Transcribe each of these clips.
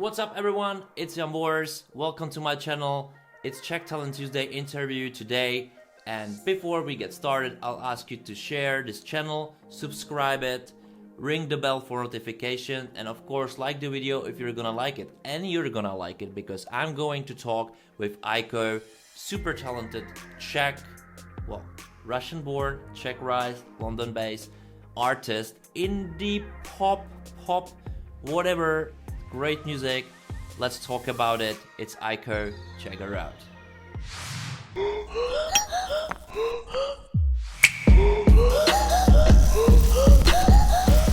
What's up everyone, it's Jan Boers. Welcome to my channel. It's Czech Talent Tuesday interview today, and before we get started I'll ask you to share this channel, subscribe it, ring the bell for notification, and of course like the video if you're gonna like it. And you're gonna like it because I'm going to talk with AIKO, super talented Czech, well, Russian born, Czech raised, London based artist, indie pop, whatever. Great music. Let's talk about it. It's AIKO. Check her out.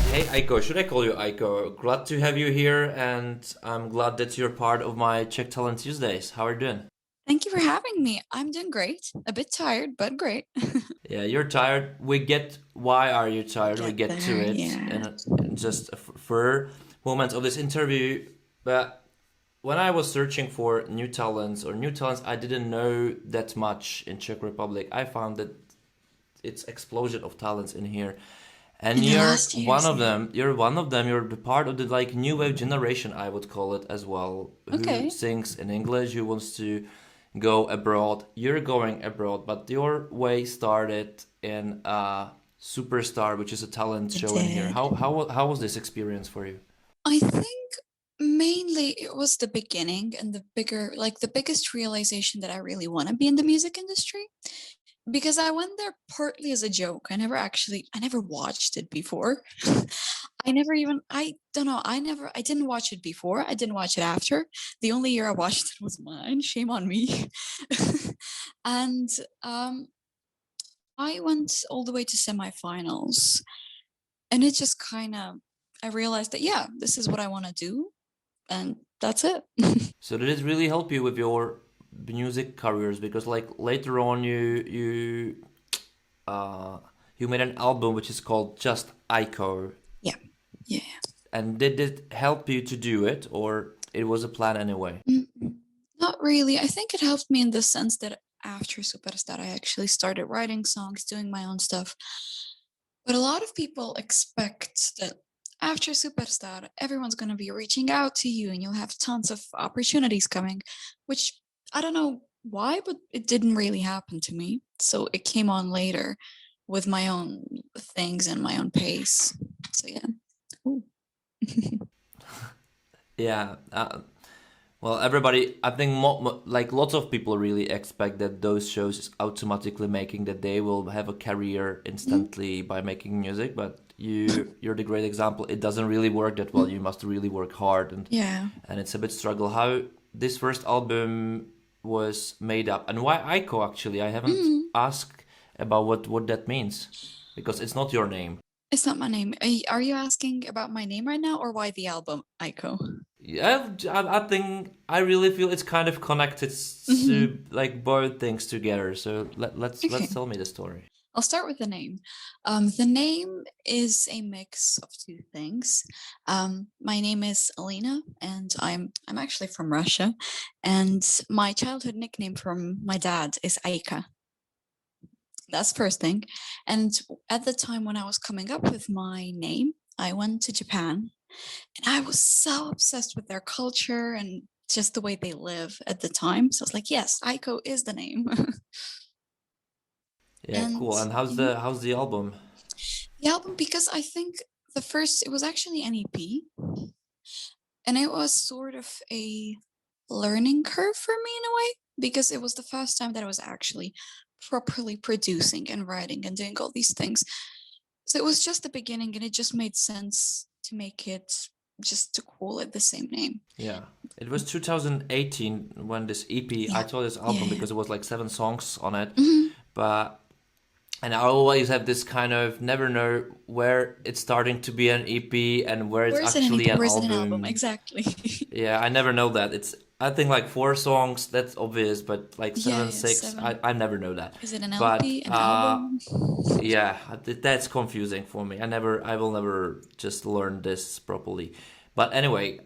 Hey AIKO, should I call you AIKO? Glad to have you here, and I'm glad that you're part of my Czech Talent Tuesdays. How are you doing? Thank you for having me. I'm doing great. A bit tired, but great. Yeah, you're tired. We get why are you tired? We get to it yeah. in just for moments of this interview. But when I was searching for new talents, I didn't know that much in Czech Republic. I found that it's explosion of talents in here, and you're one of them. You're one of them. You're the part of the like new wave generation, I would call it as well. Okay. Who sings in English? Who wants to go abroad? You're going abroad, but your way started in Superstar, which is a talent show in here. How was this experience for you? I think mainly it was the beginning and the biggest realization that I really want to be in the music industry, because I went there partly as a joke. I never watched it before. I didn't watch it before. I didn't watch it after. The only year I watched it was mine. Shame on me. And I went all the way to semifinals, and it just I realized that, yeah, this is what I want to do, and that's it. So did it really help you with your music careers? Because like later on you made an album which is called just AIKO. Yeah. And did it help you to do it, or it was a plan anyway? Not really. I think it helped me in the sense that after Superstar, I actually started writing songs, doing my own stuff. But a lot of people expect that after Superstar, everyone's going to be reaching out to you and you'll have tons of opportunities coming, which I don't know why, but it didn't really happen to me. So it came on later with my own things and my own pace. So yeah. Yeah. Well, everybody, I think like lots of people really expect that those shows is automatically making that they will have a career instantly by making music, but you're the great example. It doesn't really work that well. You must really work hard, and it's a bit struggle. How this first album was made up, and why AIKO actually? I haven't asked about what that means, because it's not your name. It's not my name. Are you asking about my name right now, or why the album AIKO? Yeah, I think I really feel it's kind of connected to like both things together. So let's tell me the story. I'll start with the name. The name is a mix of two things. My name is Alina, and I'm actually from Russia, and my childhood nickname from my dad is Aika. That's the first thing. And at the time when I was coming up with my name, I went to Japan, and I was so obsessed with their culture and just the way they live at the time. So I was like, yes, AIKO is the name. Yeah, cool. And how's the album? The album, because I think it was actually an EP, and it was sort of a learning curve for me in a way, because it was the first time that I was actually properly producing and writing and doing all these things. So it was just the beginning, and it just made sense to make it, just to call it the same name. Yeah, it was 2018 when this EP, I saw this album because it was like 7 songs on it, and I always have this kind of never know where it's starting to be an EP and where it's actually an album. Exactly. Yeah, I never know that. It's, I think, like 4 songs, that's obvious, but like 7, 6, 7. I never know that. Is it an LP, an album? Yeah, that's confusing for me. I will never just learn this properly. But anyway,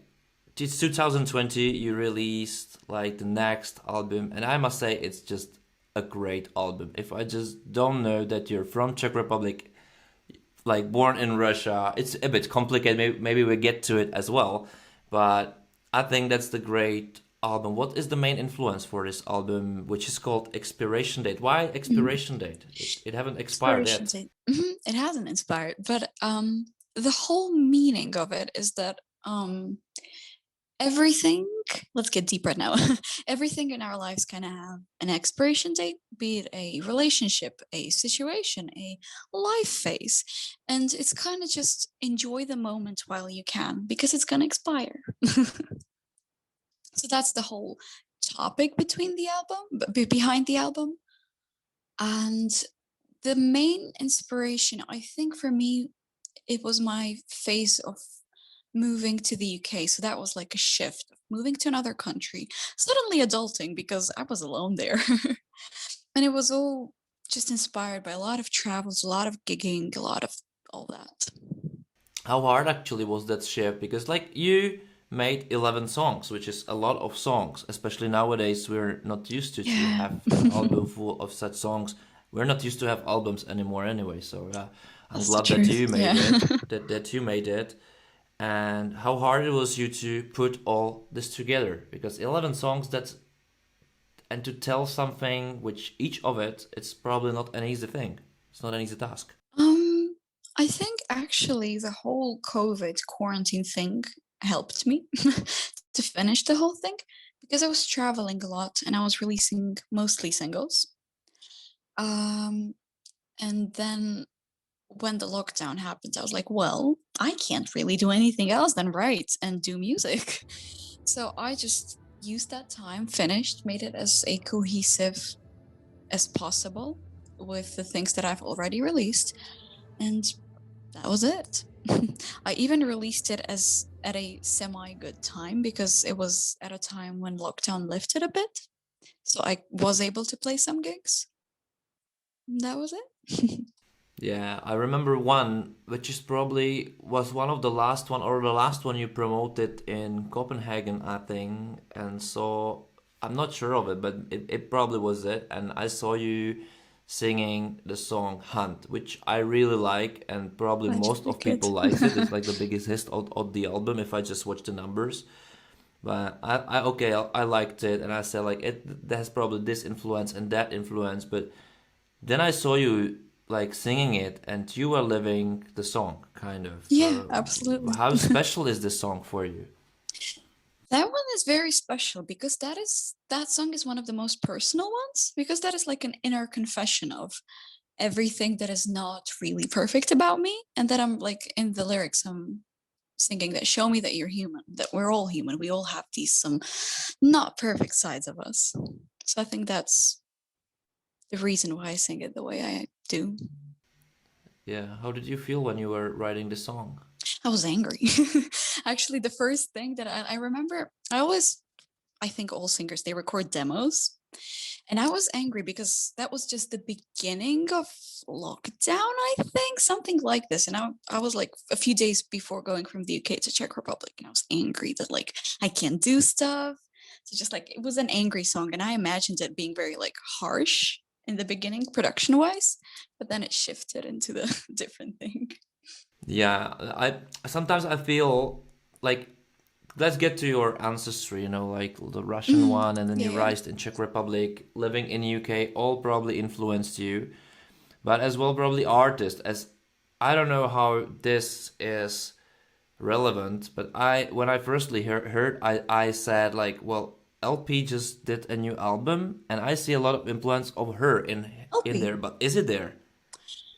it's 2020, you released like the next album, and I must say it's just a great album. If I just don't know that you're from Czech Republic, like born in Russia, it's a bit complicated. Maybe we get to it as well, but I think that's the great album. What is the main influence for this album, which is called Expiration Date? Why Expiration Date? It haven't expired Expiration yet. date. It hasn't inspired, but the whole meaning of it is that everything, let's get deep right now. Everything in our lives kind of have an expiration date, be it a relationship, a situation, a life phase. And it's kind of just enjoy the moment while you can, because it's going to expire. So that's the whole topic between the album, behind the album. And the main inspiration, I think for me, it was my phase of moving to the UK. So that was like a shift, moving to another country, suddenly adulting because I was alone there. And it was all just inspired by a lot of travels, a lot of gigging, a lot of all that. How hard actually was that shift? Because like you made 11 songs, which is a lot of songs, especially nowadays we're not used to have an album full of such songs. We're not used to have albums anymore anyway, so I'm That's glad the that truth, you made yeah. it, that you made it. And how hard it was you to put all this together, because 11 songs, that's, and to tell something which each of it's probably not an easy thing. It's not an easy task. I think actually the whole COVID quarantine thing helped me to finish the whole thing, because I was traveling a lot and I was releasing mostly singles. And then when the lockdown happened, I was like, well, I can't really do anything else than write and do music. So I just used that time, finished, made it as a cohesive as possible with the things that I've already released. And that was it. I even released it as at a semi-good time, because it was at a time when lockdown lifted a bit. So I was able to play some gigs. And that was it. Yeah, I remember one, which is probably was one of the last one, or the last one you promoted in Copenhagen, I think. And so I'm not sure of it, but it probably was it. And I saw you singing the song Hunt, which I really like, and probably most of people likes it. It's like the biggest hit of the album if I just watch the numbers. But I liked it, and I said like it has probably this influence and that influence. But then I saw you like singing it, and you were living the song, kind of. Yeah, absolutely. How special is this song for you? That one is very special because that song is one of the most personal ones, because that is like an inner confession of everything that is not really perfect about me, and that I'm like in the lyrics I'm singing that show me that you're human, that we're all human, we all have these some not perfect sides of us. So I think that's the reason why I sing it the way I do. Yeah, how did you feel when you were writing the song? I was angry. Actually, the first thing that I remember, I think all singers, they record demos. And I was angry because that was just the beginning of lockdown, I think, something like this. And I was like a few days before going from the UK to Czech Republic, and I was angry that like I can't do stuff. So just like it was an angry song, and I imagined it being very like harsh in the beginning, production wise, but then it shifted into the different thing. Yeah, I feel like, let's get to your ancestry, like the Russian one, and then you Yeah. raised in Czech Republic, living in UK, all probably influenced you, but as well probably artists. As I don't know how this is relevant, but when I firstly heard, I said like, well, LP just did a new album, and I see a lot of influence of her in LP. there. But is it there?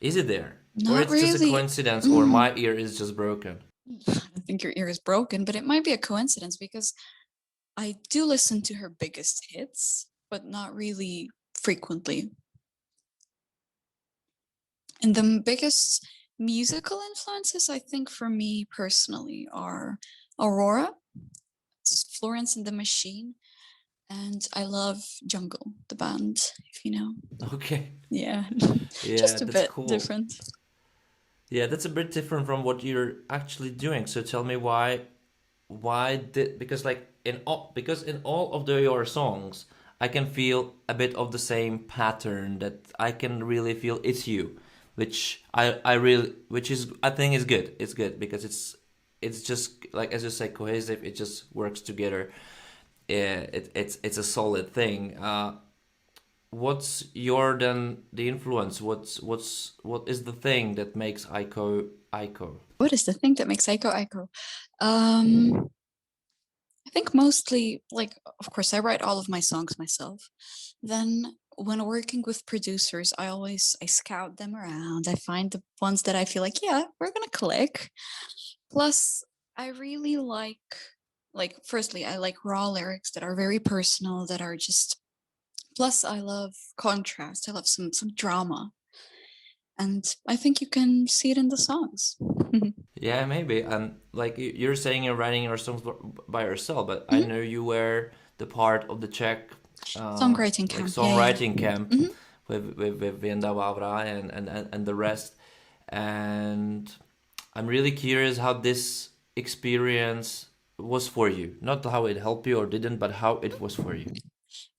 Is it there? Or Not it's just a really. coincidence, or my ear is just broken? I don't think your ear is broken, but it might be a coincidence because I do listen to her biggest hits, but not really frequently. And the biggest musical influences, I think, for me personally are Aurora, Florence and the Machine, and I love Jungle, the band, if you know. Okay. Yeah, Yeah, just a that's bit cool. different. Yeah, that's a bit different from what you're actually doing. So tell me why did, because like because in all of your songs I can feel a bit of the same pattern, that I can really feel it's you, which I really, which is, I think is good. It's good because it's just like, as you say, cohesive. It just works together. It's a solid thing. What's your then the influence? What is the thing that makes AIKO AIKO? What is the thing that makes AIKO AIKO? I think mostly, like, of course, I write all of my songs myself. Then when working with producers, I scout them around. I find the ones that I feel like, yeah, we're gonna click. Plus, I really like firstly, I like raw lyrics that are very personal, that are just. Plus, I love contrast. I love some drama, and I think you can see it in the songs. Yeah, maybe. And like you're saying, you're writing your songs by yourself, but I know you were the part of the Czech Songwriting like camp. songwriting camp Mhm. with Vinda Vavra and the rest. And I'm really curious how this experience was for you. Not how it helped you or didn't, but how it was for you.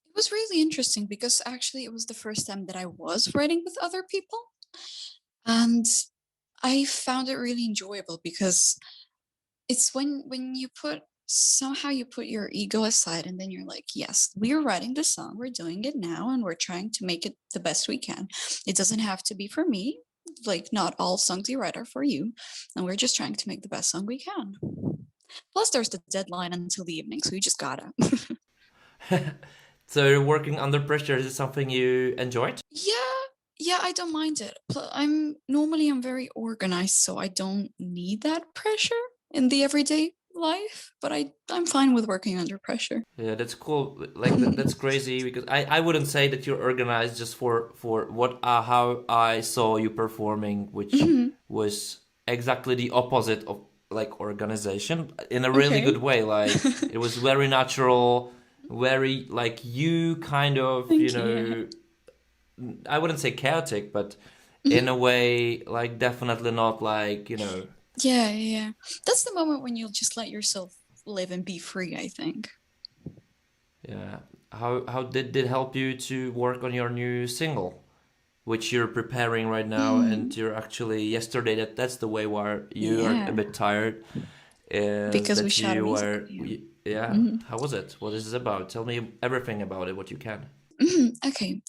It was really interesting because actually it was the first time that I was writing with other people. And I found it really enjoyable because it's when you put your ego aside, and then you're like, yes, we're writing the song, we're doing it now, and we're trying to make it the best we can. It doesn't have to be for me. Like, not all songs you write are for you, and we're just trying to make the best song we can. Plus, there's the deadline until the evening, so you just gotta. So working under pressure, is it something you enjoyed? Yeah, I don't mind it. I'm very organized, so I don't need that pressure in the everyday life. But I'm fine with working under pressure. Yeah, that's cool. Like that's crazy because I wouldn't say that you're organized just for what how I saw you performing, which Mhm. was exactly the opposite of like organization in a really Okay. good way. Like it was very natural, very like you kind of, you Thank you. know, I wouldn't say chaotic, but in Mhm. a way like definitely not like, you know, Yeah. That's the moment when you'll just let yourself live and be free, I think. yeah. How did it help you to work on your new single, which you're preparing right now, and Mm, you're actually yesterday, that's the way where you are a yeah, bit tired, is because we that shot a you music were video. yeah, Mhm. how was it? What is it about? Tell me everything about it, what you can. Okay.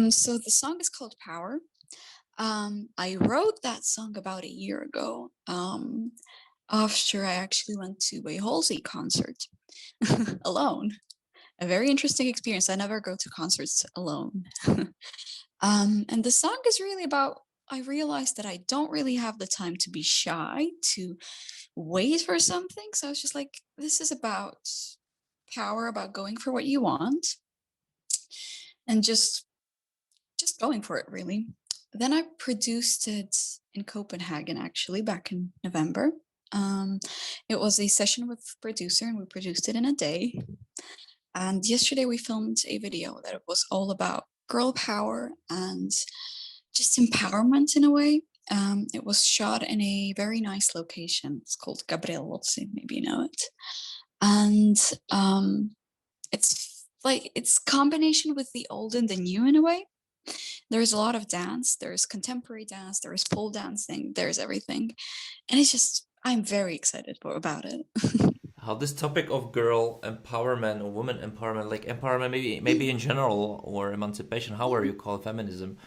So the song is called Power. I wrote that song about a year ago. After I actually went to a Halsey concert alone. A very interesting experience. I never go to concerts alone. And the song is really about. I realized that I don't really have the time to be shy, to wait for something. So I was just like, this is about power, about going for what you want, and just going for it, really. Then I produced it in Copenhagen, actually, back in November. Um, it was a session with producer, and we produced it in a day. And yesterday we filmed a video that was all about girl power and just empowerment in a way. It was shot in a very nice location. It's called Gabrielloci, maybe you know it. And it's combination with the old and the new in a way. There's a lot of dance. There's contemporary dance. There's pole dancing. There's everything, and it's just I'm very excited about it. How this topic of girl empowerment or woman empowerment, like empowerment maybe in general, or emancipation, however you call it, feminism,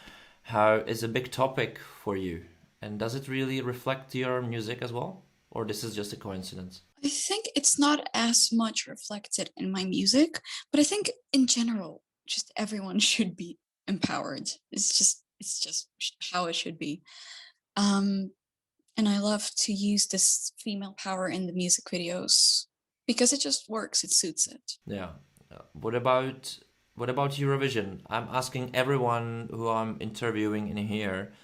how is a big topic for you, and does it really reflect your music as well, or this is just a coincidence? I think it's not as much reflected in my music, but I think in general, just everyone should be empowered. It's just how it should be. Um, and I love to use this female power in the music videos because it just works. It suits it. Yeah. What about Eurovision? I'm asking everyone who I'm interviewing in here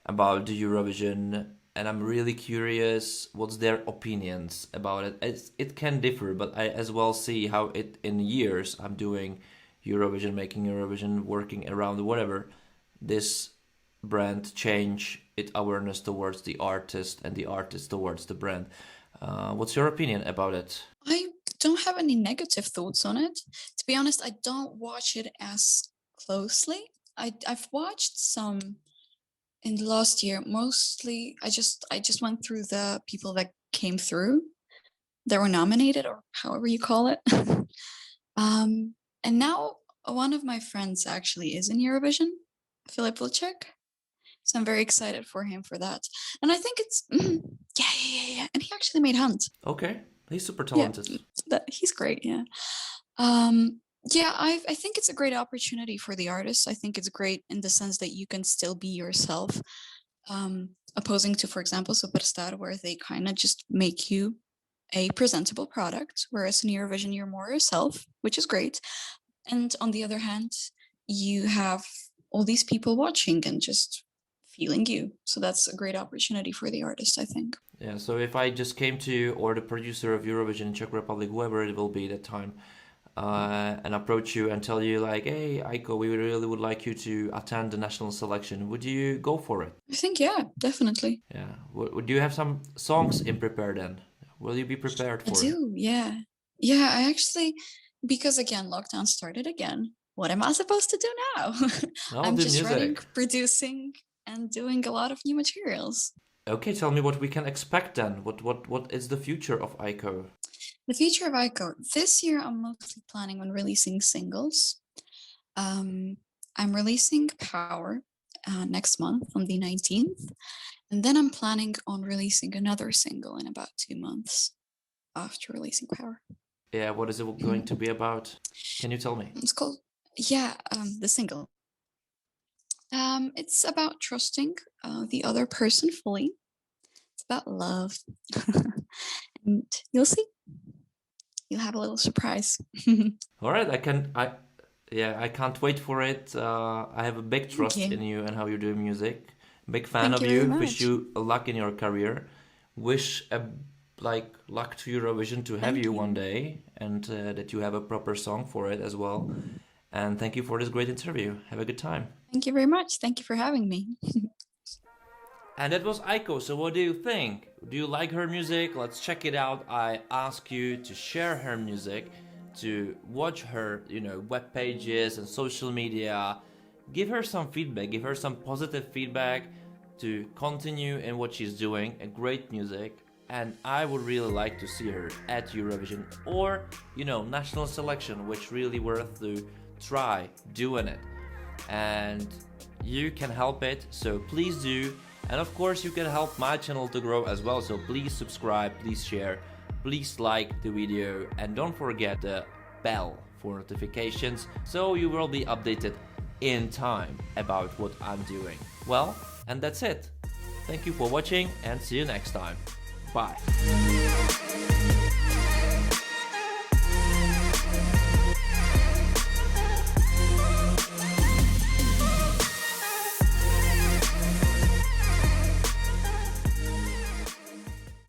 about the Eurovision, and I'm really curious what's their opinions about it. It can differ, but I as well see how it in years I'm doing Eurovision, making Eurovision, working around whatever this brand change its awareness towards the artist and the artist towards the brand. What's your opinion about it? I don't have any negative thoughts on it. To be honest, I don't watch it as closely. I've watched some in the last year. Mostly, I just went through the people that came through. They were nominated, or however you call it. And now one of my friends actually is in Eurovision, Filip Vlček. So I'm very excited for him for that. And I think it's, yeah. And he actually made Hunt. Okay, he's super talented. Yeah, he's great, yeah. I think it's a great opportunity for the artists. I think it's great in the sense that you can still be yourself, opposing to, for example, Superstar, where they kind of just make you a presentable product, whereas in Eurovision you're more yourself, which is great. And on the other hand, you have all these people watching and just feeling you. So that's a great opportunity for the artist, I think. Yeah, so if I just came to you, or the producer of Eurovision in Czech Republic, whoever it will be that time, and approach you and tell you like, hey, Aiko, we really would like you to attend the national selection, would you go for it? I think, yeah, definitely. Yeah. Do you have some songs in prepare then? Will you be prepared for it? I do, yeah. Yeah, I actually, because again, lockdown started again. What am I supposed to do now? I'm just writing, producing, and doing a lot of new materials. Okay, tell me what we can expect then. What is the future of Aiko? The future of Aiko. This year, I'm mostly planning on releasing singles. I'm releasing Power next month on the 19th. And then I'm planning on releasing another single in about 2 months after releasing Power. Yeah, what is it going to be about? Can you tell me? It's called, the single. It's about trusting the other person fully. It's about love. And you'll see. You'll have a little surprise. All right, I can't wait for it. I have a big trust in you and how you do music. Big fan of you. Wish you luck in your career. Wish luck to Eurovision to have you one day, and that you have a proper song for it as well. And thank you for this great interview. Have a good time. Thank you very much. Thank you for having me. And that was Aiko. So what do you think? Do you like her music? Let's check it out. I ask you to share her music, to watch her, web pages and social media. Give her some feedback. Give her some positive feedback to continue in what she's doing. A great music. And I would really like to see her at Eurovision or, national selection, which really worth to try doing it. And you can help it, so please do. And of course you can help my channel to grow as well, so please subscribe, please share, please like the video, and don't forget the bell for notifications so you will be updated in time about what I'm doing. Well, and that's it. Thank you for watching and see you next time. Bye.